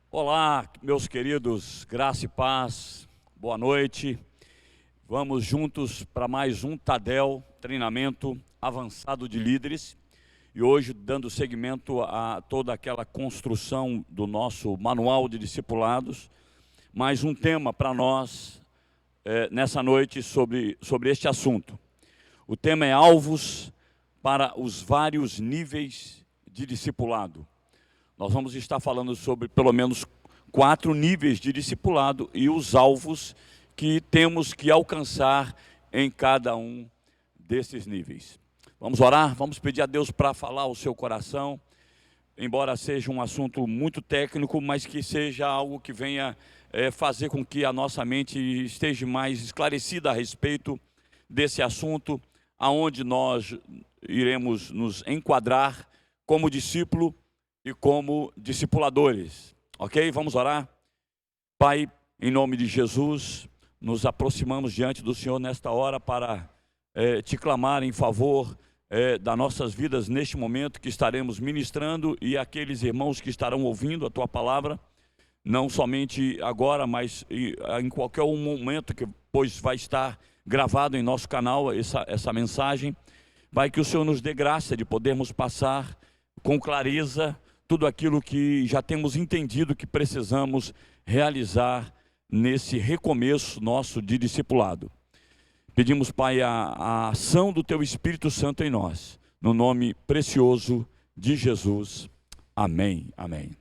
Olá, meus queridos, graça e paz, boa noite. Vamos juntos para mais um Tadel, treinamento avançado de líderes. E hoje, dando seguimento a toda aquela construção do nosso manual de discipulados, mais um tema para nós nessa noite sobre este assunto. O tema é alvos para os vários níveis de discipulado. Nós vamos estar falando sobre pelo menos 4 níveis de discipulado e os alvos que temos que alcançar em cada um desses níveis. Vamos orar? Vamos pedir a Deus para falar ao seu coração, embora seja um assunto muito técnico, mas que seja algo que venha fazer com que a nossa mente esteja mais esclarecida a respeito desse assunto, aonde nós iremos nos enquadrar como discípulo e como discipuladores, ok? Vamos orar? Pai, em nome de Jesus, nos aproximamos diante do Senhor nesta hora para te clamar em favor das nossas vidas neste momento que estaremos ministrando e aqueles irmãos que estarão ouvindo a Tua palavra, não somente agora, mas em qualquer momento que pois vai estar gravado em nosso canal essa mensagem. Pai, que o Senhor nos dê graça de podermos passar com clareza tudo aquilo que já temos entendido que precisamos realizar nesse recomeço nosso de discipulado. Pedimos, Pai, a ação do Teu Espírito Santo em nós, no nome precioso de Jesus. Amém, amém.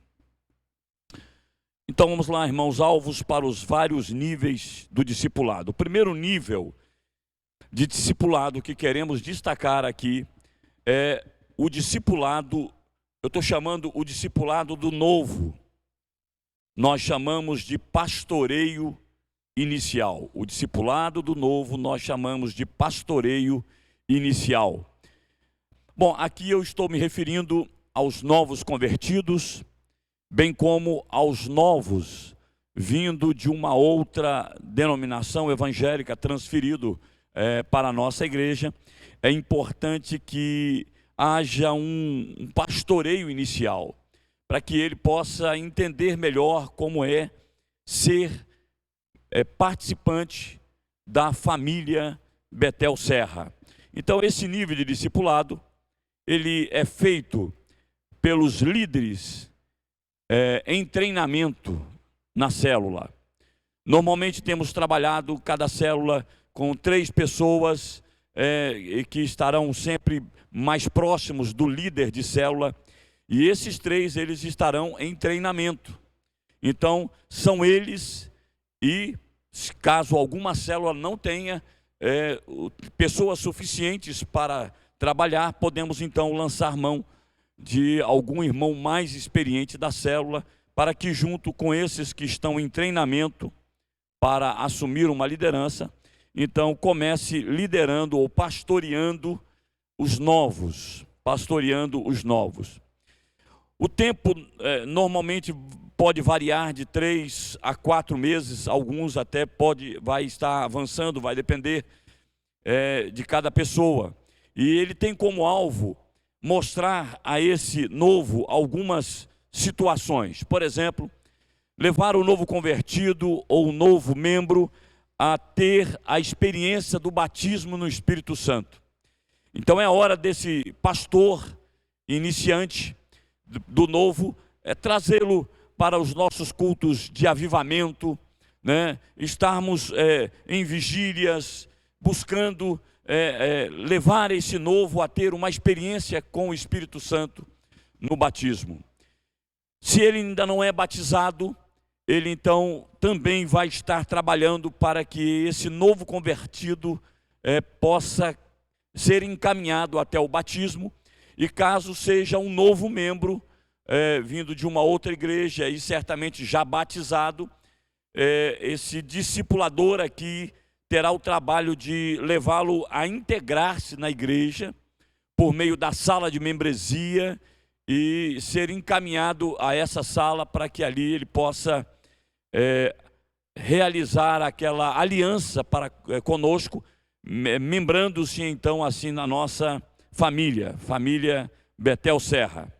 Então vamos lá, irmãos, alvos para os vários níveis do discipulado. O primeiro nível de discipulado que queremos destacar aqui é o discipulado. Eu estou chamando o discipulado do novo. Nós chamamos de pastoreio inicial. O discipulado do novo nós chamamos de pastoreio inicial. Bom, aqui eu estou me referindo aos novos convertidos, bem como aos novos vindo de uma outra denominação evangélica, transferido para a nossa igreja. É importante que haja um pastoreio inicial, para que ele possa entender melhor como é ser participante da família Betel Serra. Então, esse nível de discipulado, ele é feito pelos líderes em treinamento na célula. Normalmente temos trabalhado cada célula com 3 pessoas que estarão sempre mais próximos do líder de célula, e esses 3 eles estarão em treinamento. Então são eles, e caso alguma célula não tenha pessoas suficientes para trabalhar, podemos então lançar mão de algum irmão mais experiente da célula, para que junto com esses que estão em treinamento para assumir uma liderança, então comece liderando ou pastoreando os novos, O tempo normalmente pode variar de 3 a 4 meses, alguns até vai estar avançando, vai depender de cada pessoa. E ele tem como alvo mostrar a esse novo algumas situações. Por exemplo, levar o novo convertido ou o novo membro a ter a experiência do batismo no Espírito Santo. Então é hora desse pastor iniciante do novo trazê-lo para os nossos cultos de avivamento, né? Estarmos em vigílias, buscando levar esse novo a ter uma experiência com o Espírito Santo no batismo. Se ele ainda não é batizado, ele então também vai estar trabalhando para que esse novo convertido possa ser encaminhado até o batismo, e caso seja um novo membro vindo de uma outra igreja e certamente já batizado, esse discipulador aqui terá o trabalho de levá-lo a integrar-se na igreja por meio da sala de membresia e ser encaminhado a essa sala para que ali ele possa realizar aquela aliança conosco, membrando-se então assim na nossa família Betel Serra.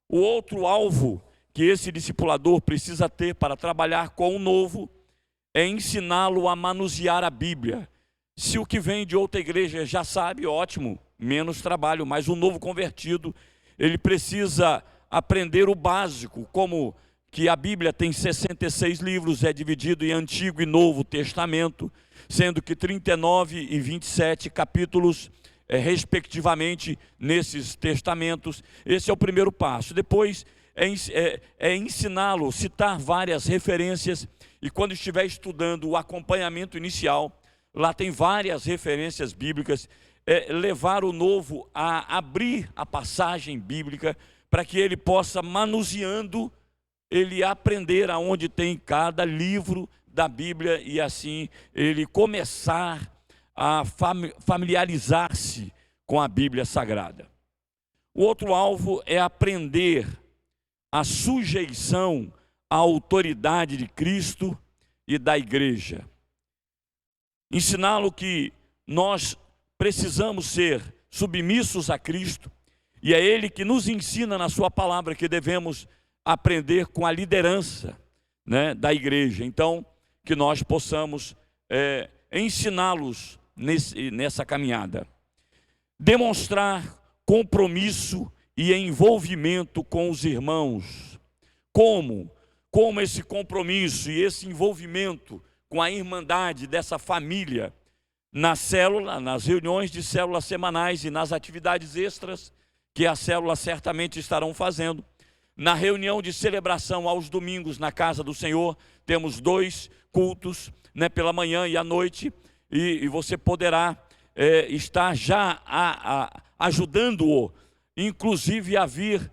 O outro alvo que esse discipulador precisa ter para trabalhar com o novo é ensiná-lo a manusear a Bíblia. Se o que vem de outra igreja já sabe, ótimo, menos trabalho, mas o novo convertido, ele precisa aprender o básico, como que a Bíblia tem 66 livros, é dividido em Antigo e Novo Testamento, sendo que 39 e 27 capítulos, respectivamente, nesses testamentos. Esse é o primeiro passo. Depois é ensiná-lo, citar várias referências, e quando estiver estudando o acompanhamento inicial, lá tem várias referências bíblicas, levar o novo a abrir a passagem bíblica, para que ele possa, manuseando, ele aprender aonde tem cada livro da Bíblia, e assim ele começar a familiarizar-se com a Bíblia Sagrada. O outro alvo é aprender a sujeição à autoridade de Cristo e da igreja. Ensiná-lo que nós precisamos ser submissos a Cristo, e é Ele que nos ensina na sua palavra que devemos aprender com a liderança, né, da igreja. Então, que nós possamos ensiná-los nessa caminhada. Demonstrar compromisso e envolvimento com os irmãos. Como esse compromisso e esse envolvimento com a irmandade dessa família, na célula, nas reuniões de célula semanais e nas atividades extras que a célula certamente estarão fazendo. Na reunião de celebração aos domingos na casa do Senhor, temos 2 cultos, né, pela manhã e à noite, e você poderá estar já ajudando-o, inclusive a vir,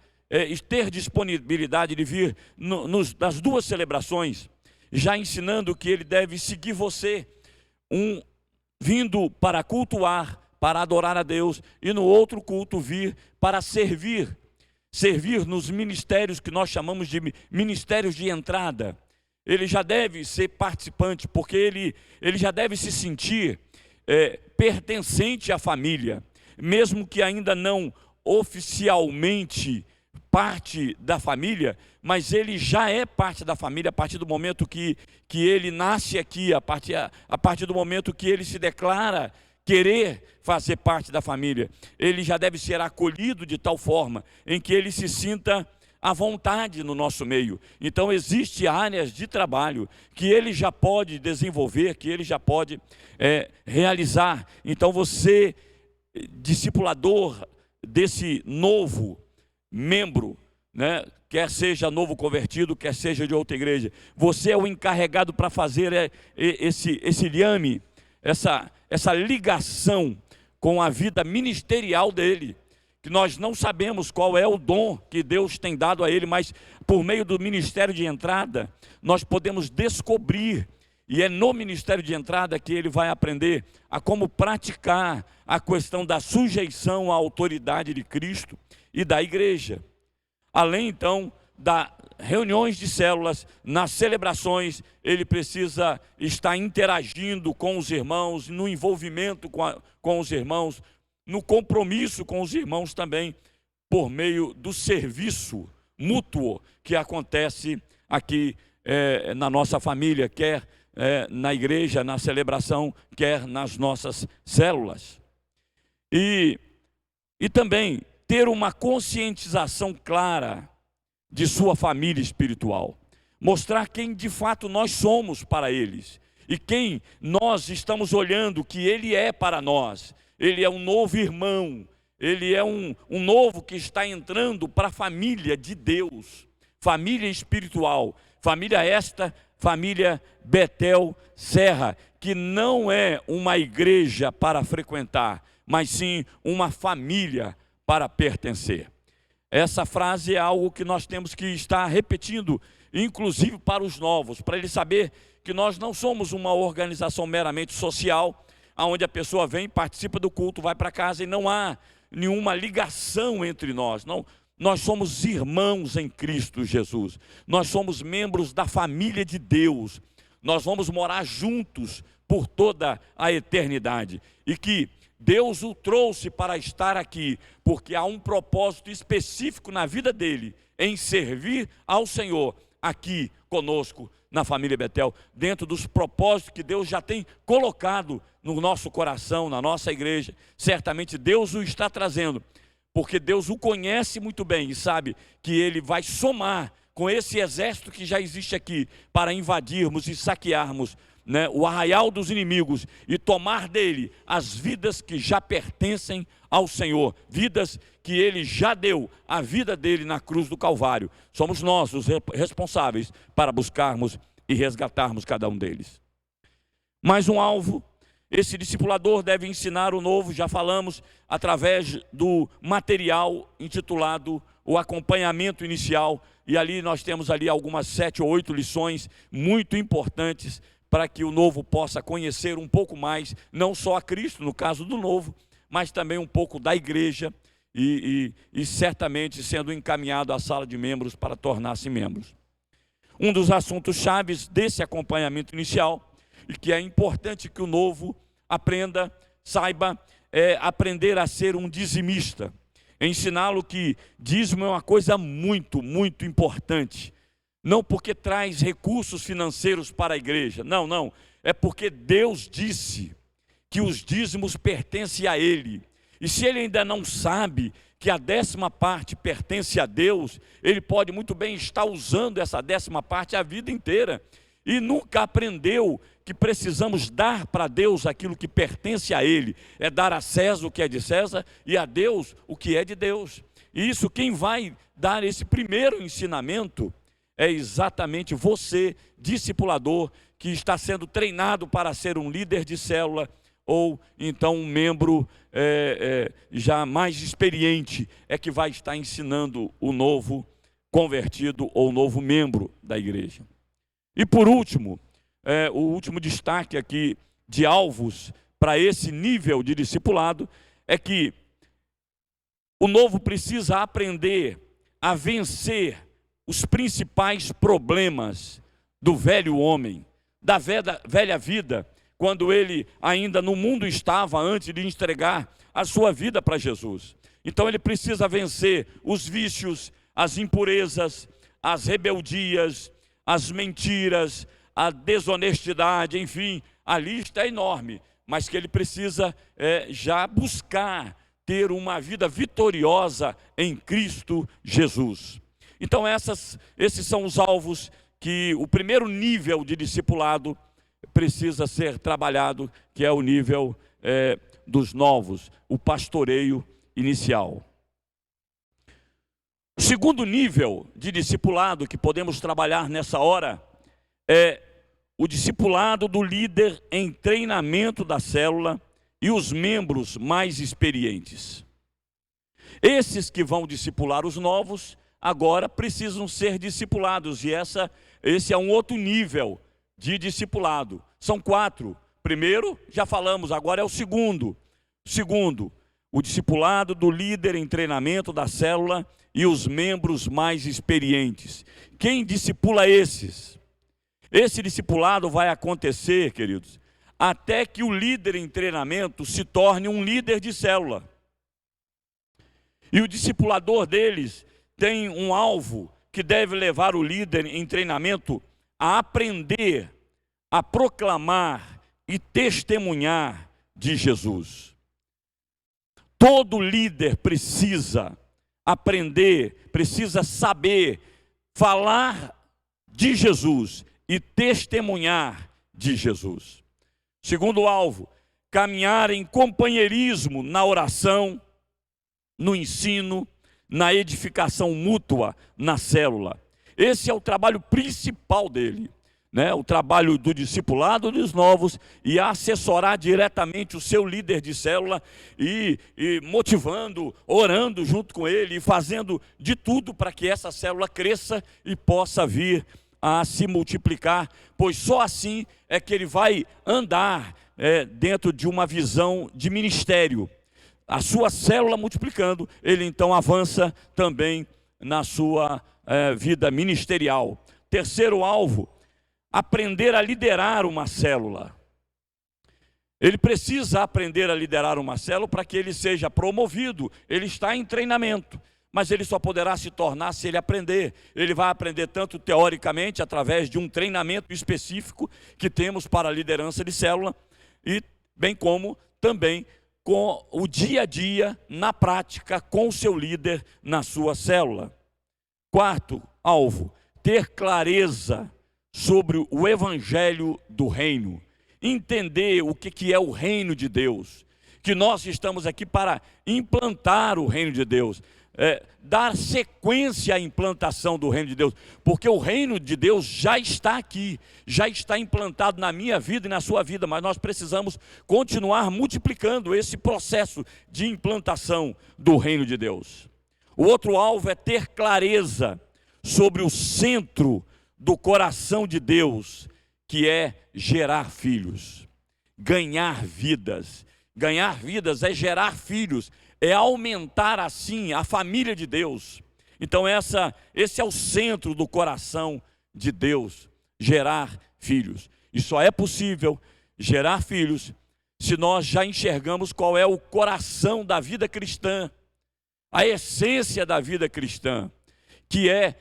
ter disponibilidade de vir nas 2 celebrações, já ensinando que ele deve seguir você, vindo para cultuar, para adorar a Deus, e no outro culto vir para servir nos ministérios que nós chamamos de ministérios de entrada. Ele já deve ser participante, porque ele já deve se sentir pertencente à família, mesmo que ainda não oficialmente parte da família, mas ele já é parte da família a partir do momento que ele nasce aqui, a partir do momento que ele se declara querer fazer parte da família. Ele já deve ser acolhido de tal forma em que ele se sinta à vontade no nosso meio. Então existem áreas de trabalho que ele já pode desenvolver, que ele já pode realizar. Então você, discipulador desse novo membro, né, quer seja novo convertido, quer seja de outra igreja, você é o encarregado para fazer esse liame, essa ligação com a vida ministerial dele, que nós não sabemos qual é o dom que Deus tem dado a ele, mas por meio do ministério de entrada, nós podemos descobrir, e é no ministério de entrada que ele vai aprender a como praticar a questão da sujeição à autoridade de Cristo e da igreja. Além então das reuniões de células, nas celebrações, ele precisa estar interagindo com os irmãos, no envolvimento com os irmãos, no compromisso com os irmãos também, por meio do serviço mútuo que acontece aqui na nossa família, quer na igreja, na celebração, quer nas nossas células. E também ter uma conscientização clara de sua família espiritual, mostrar quem de fato nós somos para eles, e quem nós estamos olhando que ele é para nós. Ele é um novo irmão, ele é um novo que está entrando para a família de Deus, família espiritual, família Betel Serra, que não é uma igreja para frequentar, mas sim uma família para pertencer. Essa frase é algo que nós temos que estar repetindo, inclusive para os novos, para eles saber que nós não somos uma organização meramente social, onde a pessoa vem, participa do culto, vai para casa e não há nenhuma ligação entre nós. Não, nós somos irmãos em Cristo Jesus. Nós somos membros da família de Deus. Nós vamos morar juntos por toda a eternidade. E que Deus o trouxe para estar aqui, porque há um propósito específico na vida dele, em servir ao Senhor, aqui conosco, na família Betel, dentro dos propósitos que Deus já tem colocado no nosso coração, na nossa igreja. Certamente Deus o está trazendo, porque Deus o conhece muito bem e sabe que ele vai somar com esse exército que já existe aqui, para invadirmos e saquearmos, né, o arraial dos inimigos e tomar dele as vidas que já pertencem ao Senhor, vidas que ele já deu a vida dele na cruz do Calvário. Somos nós os responsáveis para buscarmos e resgatarmos cada um deles. Mais um alvo: esse discipulador deve ensinar o novo, já falamos, através do material intitulado o acompanhamento inicial, e ali nós temos ali algumas 7 ou 8 lições muito importantes para que o novo possa conhecer um pouco mais, não só a Cristo, no caso do novo, mas também um pouco da igreja e certamente sendo encaminhado à sala de membros para tornar-se membros. Um dos assuntos chaves desse acompanhamento inicial, e que é importante que o novo aprenda, saiba, é aprender a ser um dizimista. Ensiná-lo que dízimo é uma coisa muito, muito importante. Não porque traz recursos financeiros para a igreja, não. É porque Deus disse que os dízimos pertencem a Ele. E se ele ainda não sabe que a 10ª parte pertence a Deus, ele pode muito bem estar usando essa 10ª parte a vida inteira. E nunca aprendeu que precisamos dar para Deus aquilo que pertence a Ele. É dar a César o que é de César e a Deus o que é de Deus. E isso, quem vai dar esse primeiro ensinamento é exatamente você, discipulador, que está sendo treinado para ser um líder de célula, ou então um membro já mais experiente, é que vai estar ensinando o novo convertido ou novo membro da igreja. E por último, o último destaque aqui de alvos para esse nível de discipulado é que o novo precisa aprender a vencer os principais problemas do velho homem, da velha vida, quando ele ainda no mundo estava, antes de entregar a sua vida para Jesus. Então ele precisa vencer os vícios, as impurezas, as rebeldias, as mentiras, a desonestidade, enfim, a lista é enorme, mas que ele precisa já buscar ter uma vida vitoriosa em Cristo Jesus. Então esses são os alvos que o primeiro nível de discipulado precisa ser trabalhado, que é o nível dos novos, o pastoreio inicial. O segundo nível de discipulado que podemos trabalhar nessa hora é o discipulado do líder em treinamento da célula e os membros mais experientes. Esses que vão discipular os novos, agora precisam ser discipulados, e esse é um outro nível de discipulado. São 4. Primeiro, já falamos, agora é o segundo. Segundo, o discipulado do líder em treinamento da célula e os membros mais experientes. Quem discipula esses? Esse discipulado vai acontecer, queridos, até que o líder em treinamento se torne um líder de célula. E o discipulador deles tem um alvo que deve levar o líder em treinamento a aprender, a proclamar e testemunhar de Jesus. Todo líder precisa aprender, precisa saber falar de Jesus e testemunhar de Jesus. Segundo alvo, caminhar em companheirismo na oração, no ensino, na edificação mútua na célula. Esse é o trabalho principal dele, né? O trabalho do discipulado dos novos, e assessorar diretamente o seu líder de célula e motivando, orando junto com ele e fazendo de tudo para que essa célula cresça e possa vir a se multiplicar, pois só assim é que ele vai andar dentro de uma visão de ministério. A sua célula multiplicando, ele então avança também na sua vida ministerial. Terceiro alvo, aprender a liderar uma célula. Ele precisa aprender a liderar uma célula para que ele seja promovido. Ele está em treinamento, mas ele só poderá se tornar se ele aprender. Ele vai aprender tanto teoricamente, através de um treinamento específico que temos para a liderança de célula, e bem como também com o dia a dia, na prática, com o seu líder na sua célula. Quarto alvo, ter clareza sobre o evangelho do reino. Entender o que é o reino de Deus. Que nós estamos aqui para implantar o reino de Deus. Dar sequência à implantação do reino de Deus, porque o reino de Deus já está aqui, já está implantado na minha vida e na sua vida, mas nós precisamos continuar multiplicando esse processo de implantação do reino de Deus. O outro alvo é ter clareza sobre o centro do coração de Deus, que é gerar filhos, ganhar vidas. Ganhar vidas é gerar filhos, é aumentar assim a família de Deus. Então esse é o centro do coração de Deus, gerar filhos. E só é possível gerar filhos se nós já enxergamos qual é o coração da vida cristã, a essência da vida cristã, que é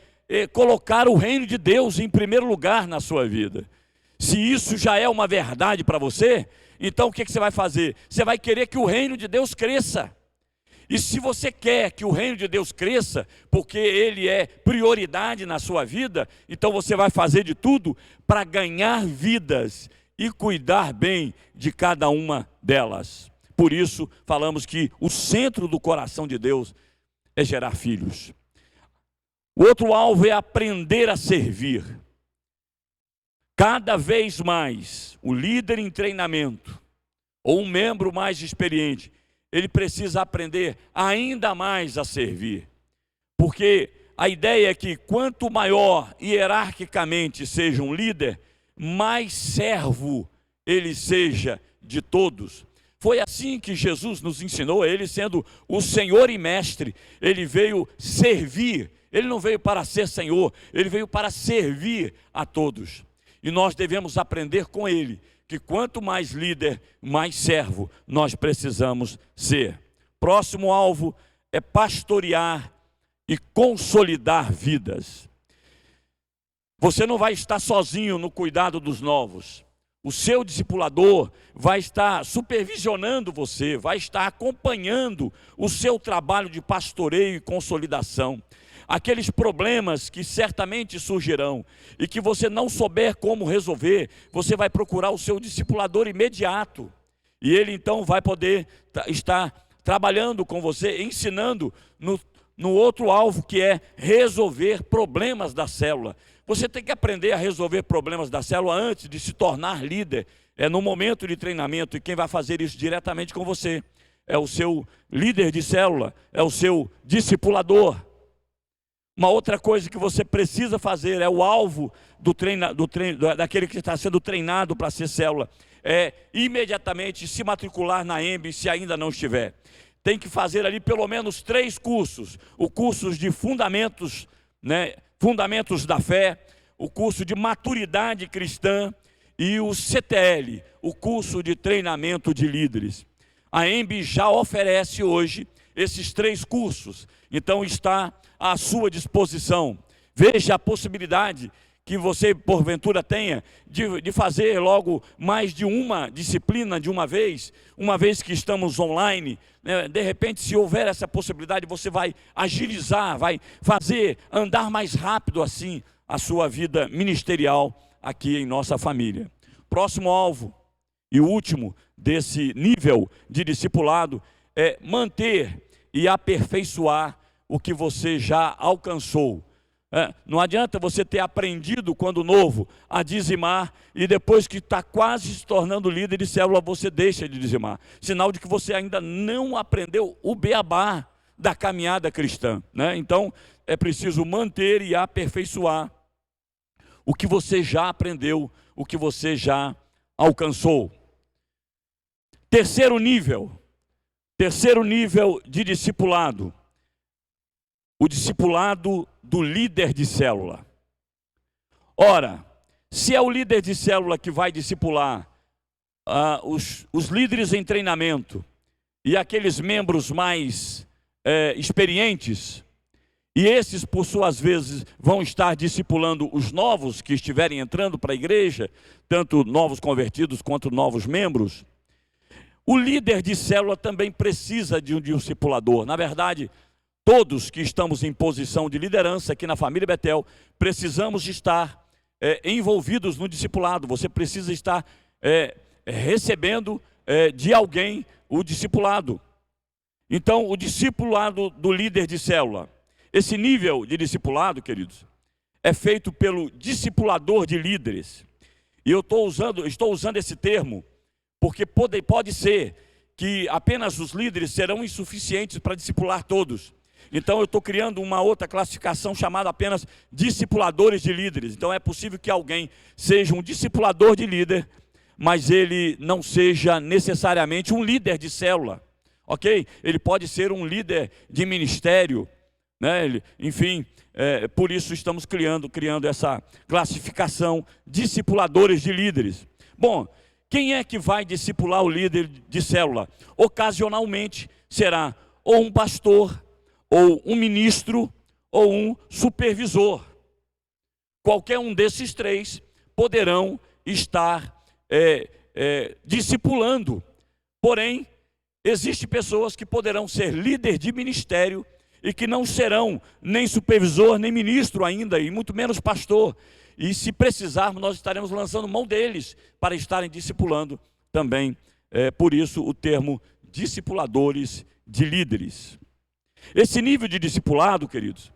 colocar o reino de Deus em primeiro lugar na sua vida. Se isso já é uma verdade para você, então o que você vai fazer? Você vai querer que o reino de Deus cresça. E se você quer que o reino de Deus cresça, porque ele é prioridade na sua vida, então você vai fazer de tudo para ganhar vidas e cuidar bem de cada uma delas. Por isso, falamos que o centro do coração de Deus é gerar filhos. O outro alvo é aprender a servir. Cada vez mais, o líder em treinamento, ou um membro mais experiente, ele precisa aprender ainda mais a servir. Porque a ideia é que quanto maior hierarquicamente seja um líder, mais servo ele seja de todos. Foi assim que Jesus nos ensinou, ele sendo o Senhor e Mestre, ele veio servir, ele não veio para ser Senhor, ele veio para servir a todos. E nós devemos aprender com ele, que quanto mais líder, mais servo nós precisamos ser. Próximo alvo é pastorear e consolidar vidas. Você não vai estar sozinho no cuidado dos novos. O seu discipulador vai estar supervisionando você, vai estar acompanhando o seu trabalho de pastoreio e consolidação. Aqueles problemas que certamente surgirão e que você não souber como resolver, você vai procurar o seu discipulador imediato. E ele então vai poder estar trabalhando com você, ensinando no outro alvo, que é resolver problemas da célula. Você tem que aprender a resolver problemas da célula antes de se tornar líder. É no momento de treinamento, e quem vai fazer isso diretamente com você é o seu líder de célula, é o seu discipulador. Uma outra coisa que você precisa fazer é o alvo daquele que está sendo treinado para ser célula, é imediatamente se matricular na EMB, se ainda não estiver. Tem que fazer ali pelo menos 3 cursos, o curso de fundamentos, fundamentos da fé, o curso de maturidade cristã e o CTL, o curso de treinamento de líderes. A EMB já oferece hoje esses 3 cursos, então está à sua disposição. Veja a possibilidade que você porventura tenha de fazer logo mais de uma disciplina de uma vez que estamos online, de repente, se houver essa possibilidade, você vai agilizar, vai fazer andar mais rápido assim a sua vida ministerial aqui em nossa família. Próximo alvo e último desse nível de discipulado é manter e aperfeiçoar o que você já alcançou. Não adianta você ter aprendido quando novo a dizimar e depois que está quase se tornando líder de célula você deixa de dizimar. Sinal de que você ainda não aprendeu o beabá da caminhada cristã. Então é preciso manter e aperfeiçoar o que você já aprendeu, o que você já alcançou. Terceiro nível de discipulado. O discipulado do líder de célula. Ora, se é o líder de célula que vai discipular os líderes em treinamento e aqueles membros mais experientes, e esses, por suas vezes, vão estar discipulando os novos que estiverem entrando para a igreja, tanto novos convertidos quanto novos membros. O líder de célula também precisa de um discipulador. Na verdade, todos que estamos em posição de liderança aqui na família Betel, precisamos estar envolvidos no discipulado. Você precisa estar recebendo de alguém o discipulado. Então, o discipulado do líder de célula. Esse nível de discipulado, queridos, é feito pelo discipulador de líderes. E eu estou usando esse termo porque pode ser que apenas os líderes serão insuficientes para discipular todos. Então eu estou criando uma outra classificação chamada apenas discipuladores de líderes. Então é possível que alguém seja um discipulador de líder, mas ele não seja necessariamente um líder de célula, ok? Ele pode ser um líder de ministério, né? Enfim, por isso estamos criando essa classificação, discipuladores de líderes. Bom, quem é que vai discipular o líder de célula? Ocasionalmente será ou um pastor, ou um ministro, ou um supervisor. Qualquer um desses três poderão estar discipulando. Porém, existem pessoas que poderão ser líder de ministério e que não serão nem supervisor, nem ministro ainda, e muito menos pastor. E se precisarmos, nós estaremos lançando mão deles para estarem discipulando também. Por isso o termo discipuladores de líderes. Esse nível de discipulado, queridos,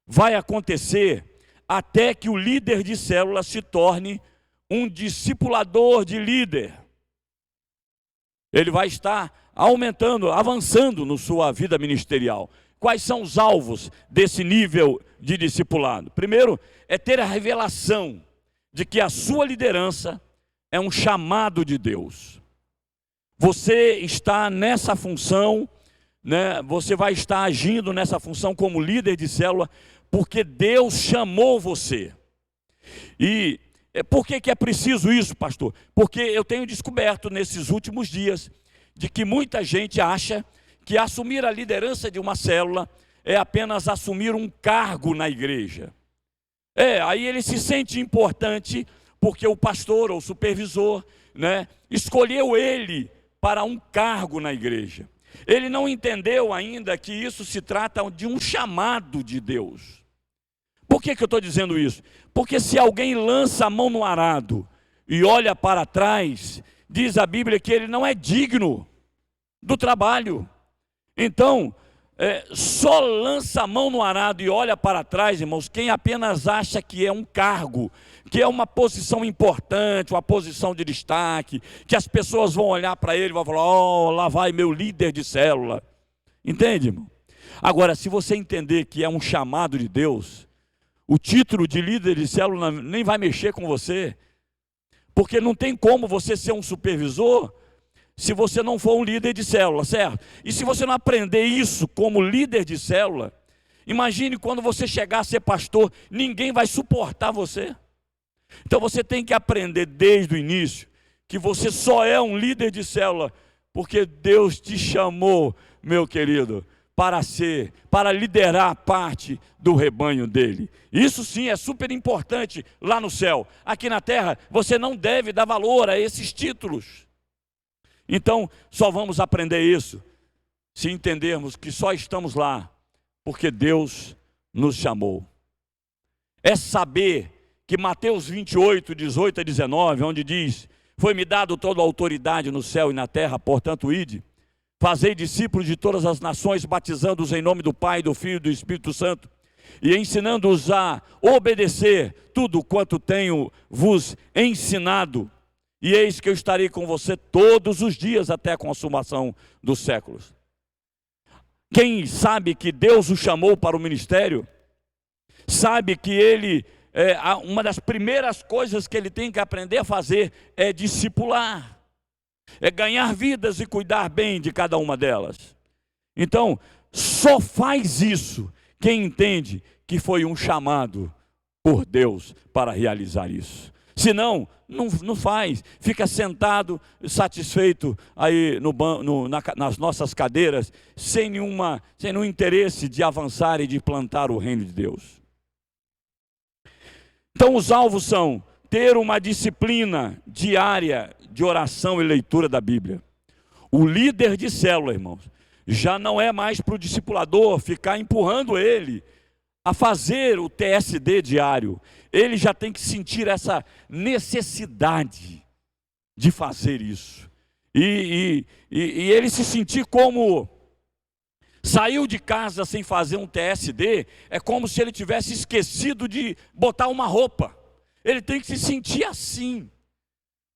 vai acontecer até que o líder de célula se torne um discipulador de líder. Ele vai estar aumentando, avançando na sua vida ministerial. Quais são os alvos desse nível de discipulado? Primeiro, é ter a revelação de que a sua liderança é um chamado de Deus. Você está nessa função, né? Você vai estar agindo nessa função como líder de célula, porque Deus chamou você. E por que é preciso isso, pastor? Porque eu tenho descoberto nesses últimos dias de que muita gente acha que assumir a liderança de uma célula é apenas assumir um cargo na igreja. Aí ele se sente importante porque o pastor ou o supervisor, né, escolheu ele para um cargo na igreja. Ele não entendeu ainda que isso se trata de um chamado de Deus. Por que eu estou dizendo isso? Porque se alguém lança a mão no arado e olha para trás, diz a Bíblia que ele não é digno do trabalho. Então, só lança a mão no arado e olha para trás, irmãos, quem apenas acha que é um cargo, que é uma posição importante, uma posição de destaque, que as pessoas vão olhar para ele e vão falar, lá vai meu líder de célula. Entende, irmão? Agora, se você entender que é um chamado de Deus, o título de líder de célula nem vai mexer com você, porque não tem como você ser um supervisor se você não for um líder de célula, certo? E se você não aprender isso como líder de célula, imagine quando você chegar a ser pastor, ninguém vai suportar você. Então você tem que aprender desde o início que você só é um líder de célula porque Deus te chamou, meu querido, para liderar parte do rebanho dele. Isso sim é super importante lá no céu. Aqui na terra você não deve dar valor a esses títulos. Então, só vamos aprender isso se entendermos que só estamos lá porque Deus nos chamou. É saber que Mateus 28, 18 a 19, onde diz, foi-me dado toda a autoridade no céu e na terra, portanto ide, fazei discípulos de todas as nações, batizando-os em nome do Pai, do Filho e do Espírito Santo, e ensinando-os a obedecer tudo quanto tenho vos ensinado. E eis que eu estarei com você todos os dias até a consumação dos séculos. Quem sabe que Deus o chamou para o ministério, sabe que ele, uma das primeiras coisas que ele tem que aprender a fazer é discipular, é ganhar vidas e cuidar bem de cada uma delas. Então, só faz isso quem entende que foi um chamado por Deus para realizar isso. Senão, não faz. Fica sentado, satisfeito aí nas nossas cadeiras, sem nenhum interesse de avançar e de plantar o reino de Deus. Então os alvos são ter uma disciplina diária de oração e leitura da Bíblia. O líder de célula, irmãos, já não é mais para o discipulador ficar empurrando ele a fazer o TSD diário. Ele já tem que sentir essa necessidade de fazer isso. E ele se sentir como saiu de casa sem fazer um TSD, é como se ele tivesse esquecido de botar uma roupa. Ele tem que se sentir assim,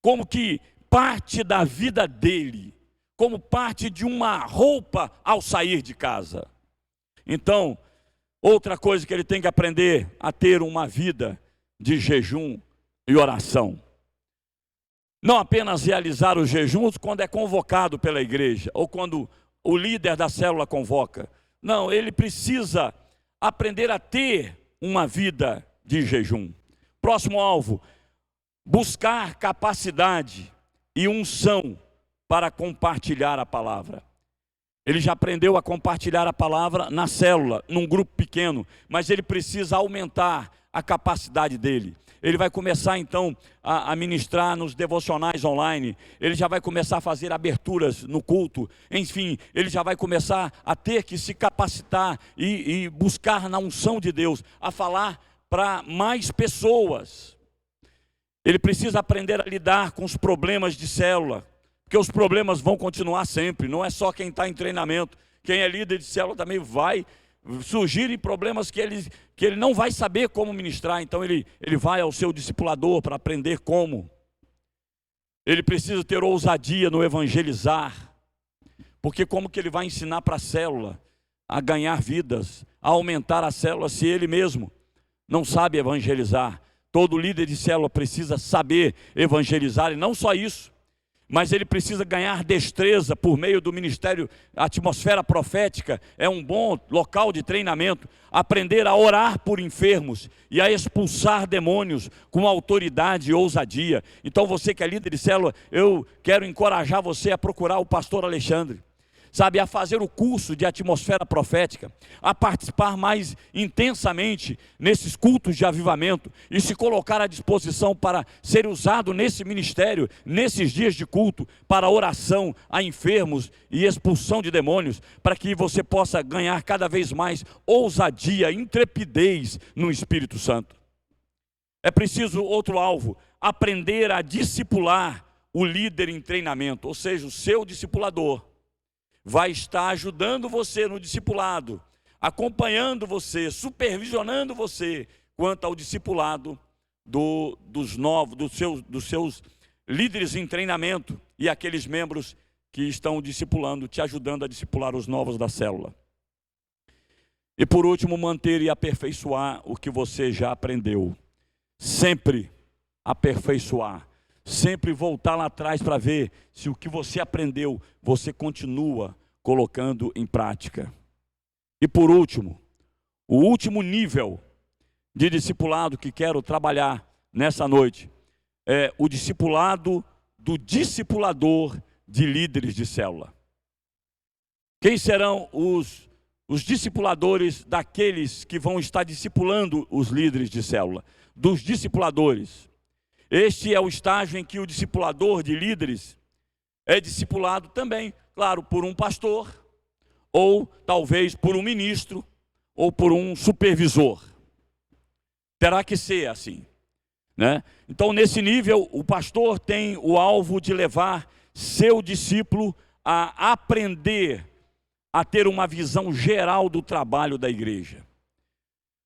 como que parte da vida dele, como parte de uma roupa ao sair de casa. Então, outra coisa que ele tem que aprender a ter uma vida de jejum e oração. Não apenas realizar os jejuns quando é convocado pela igreja, ou quando o líder da célula convoca. Não, ele precisa aprender a ter uma vida de jejum. Próximo alvo, buscar capacidade e unção para compartilhar a palavra. Ele já aprendeu a compartilhar a palavra na célula, num grupo pequeno, mas ele precisa aumentar a capacidade dele. Ele vai começar então a ministrar nos devocionais online, ele já vai começar a fazer aberturas no culto, enfim, ele já vai começar a ter que se capacitar e buscar na unção de Deus, a falar para mais pessoas. Ele precisa aprender a lidar com os problemas de célula, porque os problemas vão continuar sempre, não é só quem está em treinamento, quem é líder de célula também vai surgirem problemas que ele não vai saber como ministrar, então ele vai ao seu discipulador para aprender como. Ele precisa ter ousadia no evangelizar, porque como que ele vai ensinar para a célula a ganhar vidas, a aumentar a célula, se ele mesmo não sabe evangelizar? Todo líder de célula precisa saber evangelizar, e não só isso, mas ele precisa ganhar destreza por meio do ministério. A atmosfera profética é um bom local de treinamento. Aprender a orar por enfermos e a expulsar demônios com autoridade e ousadia. Então você que é líder de célula, eu quero encorajar você a procurar o pastor Alexandre, sabe, a fazer o curso de atmosfera profética, a participar mais intensamente nesses cultos de avivamento e se colocar à disposição para ser usado nesse ministério, nesses dias de culto, para oração a enfermos e expulsão de demônios, para que você possa ganhar cada vez mais ousadia, intrepidez no Espírito Santo. É preciso outro alvo, aprender a discipular o líder em treinamento, ou seja, o seu discipulador vai estar ajudando você no discipulado, acompanhando você, supervisionando você quanto ao discipulado dos seus líderes em treinamento e aqueles membros que estão discipulando, te ajudando a discipular os novos da célula. E por último, manter e aperfeiçoar o que você já aprendeu. Sempre aperfeiçoar. Sempre voltar lá atrás para ver se o que você aprendeu, você continua colocando em prática. E por último, o último nível de discipulado que quero trabalhar nessa noite é o discipulado do discipulador de líderes de célula. Quem serão os discipuladores daqueles que vão estar discipulando os líderes de célula? Dos discipuladores. Este é o estágio em que o discipulador de líderes é discipulado também, claro, por um pastor, ou talvez por um ministro, ou por um supervisor. Terá que ser assim, né? Então, nesse nível, o pastor tem o alvo de levar seu discípulo a aprender a ter uma visão geral do trabalho da igreja.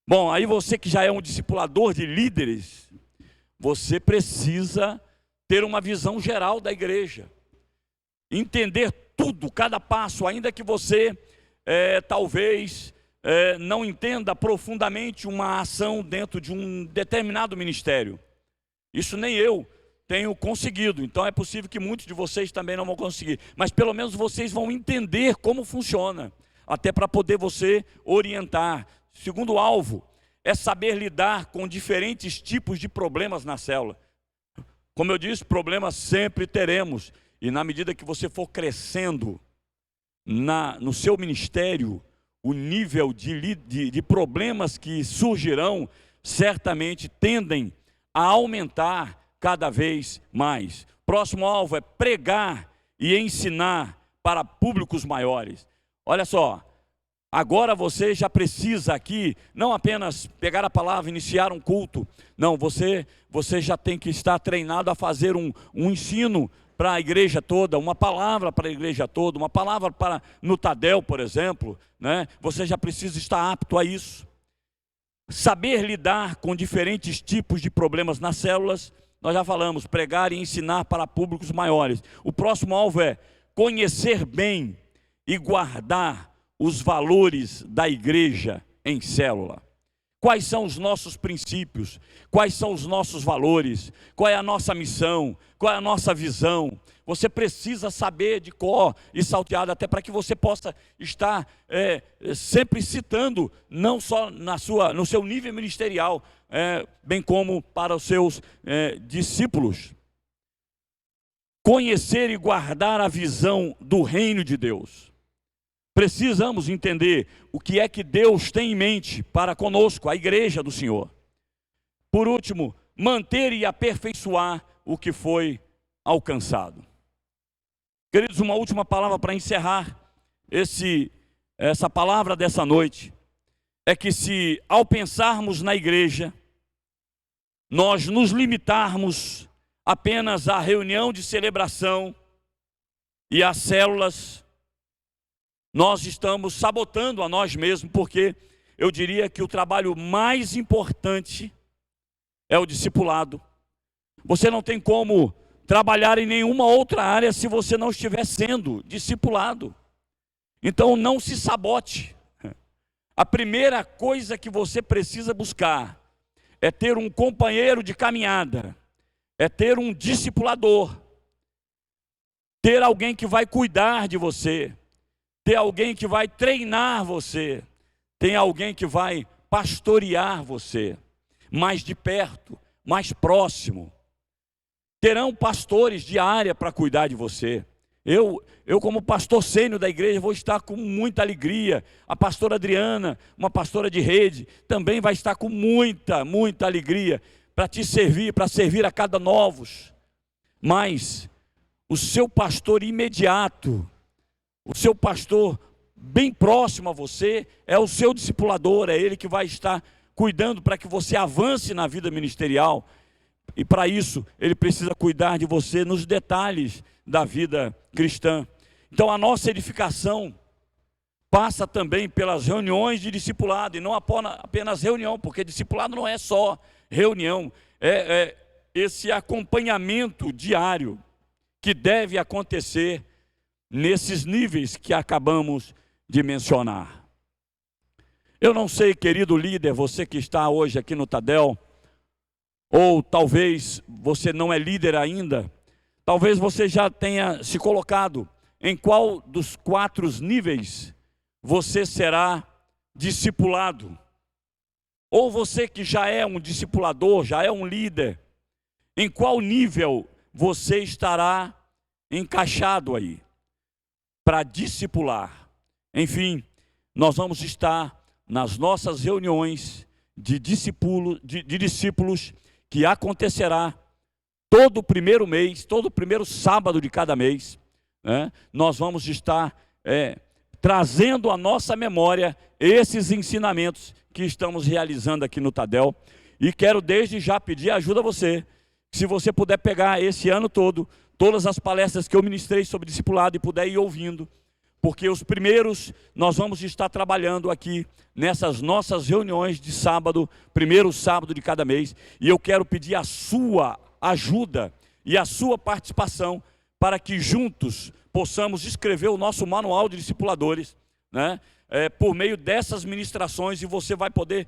Bom, aí você que já é um discipulador de líderes, você precisa ter uma visão geral da igreja, entender tudo, cada passo, ainda que você talvez não entenda profundamente uma ação dentro de um determinado ministério. Isso nem eu tenho conseguido, então é possível que muitos de vocês também não vão conseguir, mas pelo menos vocês vão entender como funciona, até para poder você orientar. Segundo alvo é saber lidar com diferentes tipos de problemas na célula. Como eu disse, problemas sempre teremos. E na medida que você for crescendo no seu ministério, o nível de problemas que surgirão certamente tendem a aumentar cada vez mais. Próximo alvo é pregar e ensinar para públicos maiores. Olha só, agora você já precisa aqui não apenas pegar a palavra e iniciar um culto. Não, você já tem que estar treinado a fazer um ensino para a igreja toda, uma palavra para a igreja toda, uma palavra para no Tadel, por exemplo, né? Você já precisa estar apto a isso. Saber lidar com diferentes tipos de problemas nas células, nós já falamos, pregar e ensinar para públicos maiores. O próximo alvo é conhecer bem e guardar os valores da igreja em célula. Quais são os nossos princípios? Quais são os nossos valores? Qual é a nossa missão? Qual é a nossa visão? Você precisa saber de cor e salteado, até para que você possa estar sempre citando, não só no seu nível ministerial, bem como para os seus discípulos. Conhecer e guardar a visão do reino de Deus. Precisamos entender o que é que Deus tem em mente para conosco, a igreja do Senhor. Por último, manter e aperfeiçoar o que foi alcançado. Queridos, uma última palavra para encerrar essa palavra dessa noite, é que se ao pensarmos na igreja, nós nos limitarmos apenas à reunião de celebração e às células, nós estamos sabotando a nós mesmos, porque eu diria que o trabalho mais importante é o discipulado. Você não tem como trabalhar em nenhuma outra área se você não estiver sendo discipulado. Então não se sabote. A primeira coisa que você precisa buscar é ter um companheiro de caminhada, é ter um discipulador, ter alguém que vai cuidar de você, ter alguém que vai treinar você, tem alguém que vai pastorear você, mais de perto, mais próximo. Terão pastores de área para cuidar de você. Eu como pastor sênior da igreja, vou estar com muita alegria. A pastora Adriana, uma pastora de rede, também vai estar com muita alegria para te servir, para servir a cada novos. Mas o seu pastor imediato, o seu pastor bem próximo a você, é o seu discipulador, é ele que vai estar cuidando para que você avance na vida ministerial. E para isso, ele precisa cuidar de você nos detalhes da vida cristã. Então a nossa edificação passa também pelas reuniões de discipulado, e não apenas reunião, porque discipulado não é só reunião, é esse acompanhamento diário que deve acontecer nesses níveis que acabamos de mencionar. Eu não sei, querido líder, você que está hoje aqui no Tadel, ou talvez você não é líder ainda, talvez você já tenha se colocado em qual dos 4 níveis você será discipulado. Ou você que já é um discipulador, já é um líder, em qual nível você estará encaixado aí para discipular. Enfim, nós vamos estar nas nossas reuniões de discípulos que acontecerá todo primeiro mês, todo primeiro sábado de cada mês, né? Nós vamos estar trazendo à nossa memória esses ensinamentos que estamos realizando aqui no Tadel. E quero desde já pedir ajuda a você, se você puder pegar esse ano todo, todas as palestras que eu ministrei sobre discipulado e puder ir ouvindo, porque os primeiros nós vamos estar trabalhando aqui nessas nossas reuniões de sábado, primeiro sábado de cada mês, e eu quero pedir a sua ajuda e a sua participação para que juntos possamos escrever o nosso manual de discipuladores, né? Por meio dessas ministrações, e você vai poder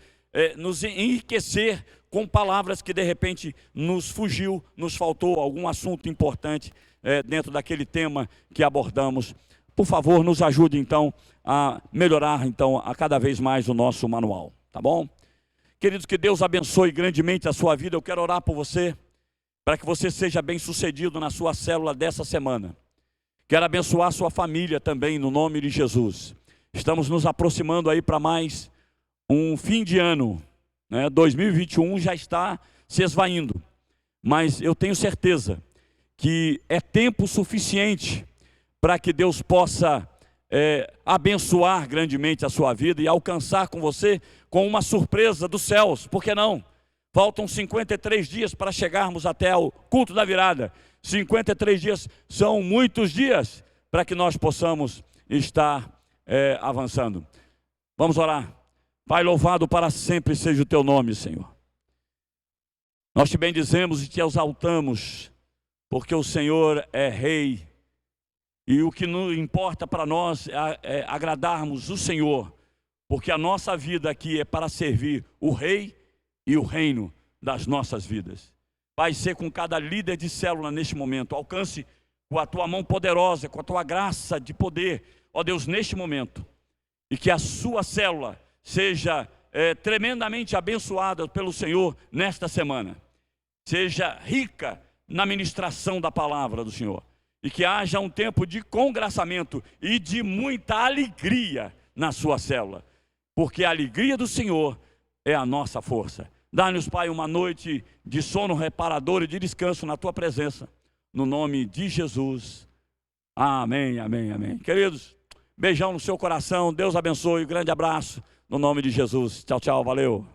nos enriquecer com palavras que de repente nos fugiu, nos faltou algum assunto importante dentro daquele tema que abordamos. Por favor, nos ajude então a melhorar então a cada vez mais o nosso manual, tá bom? Queridos, que Deus abençoe grandemente a sua vida. Eu quero orar por você, para que você seja bem-sucedido na sua célula dessa semana. Quero abençoar a sua família também, no nome de Jesus. Estamos nos aproximando aí para mais um fim de ano, né? 2021 já está se esvaindo, mas eu tenho certeza que é tempo suficiente para que Deus possa abençoar grandemente a sua vida e alcançar com você com uma surpresa dos céus. Por que não? Faltam 53 dias para chegarmos até o culto da virada. 53 dias são muitos dias para que nós possamos estar avançando. Vamos orar. Pai, louvado para sempre seja o teu nome, Senhor. Nós te bendizemos e te exaltamos, porque o Senhor é Rei. E o que não importa para nós é agradarmos o Senhor, porque a nossa vida aqui é para servir o Rei e o reino das nossas vidas. Pai, ser com cada líder de célula neste momento, alcance com a tua mão poderosa, com a tua graça de poder, ó Deus, neste momento, e que a sua célula seja tremendamente abençoada pelo Senhor nesta semana, seja rica na ministração da palavra do Senhor, e que haja um tempo de congraçamento e de muita alegria na sua célula, porque a alegria do Senhor é a nossa força. Dá-nos, Pai, uma noite de sono reparador e de descanso na tua presença, no nome de Jesus. Amém, amém, amém. Queridos, beijão no seu coração, Deus abençoe, grande abraço, no nome de Jesus. Tchau, tchau, valeu.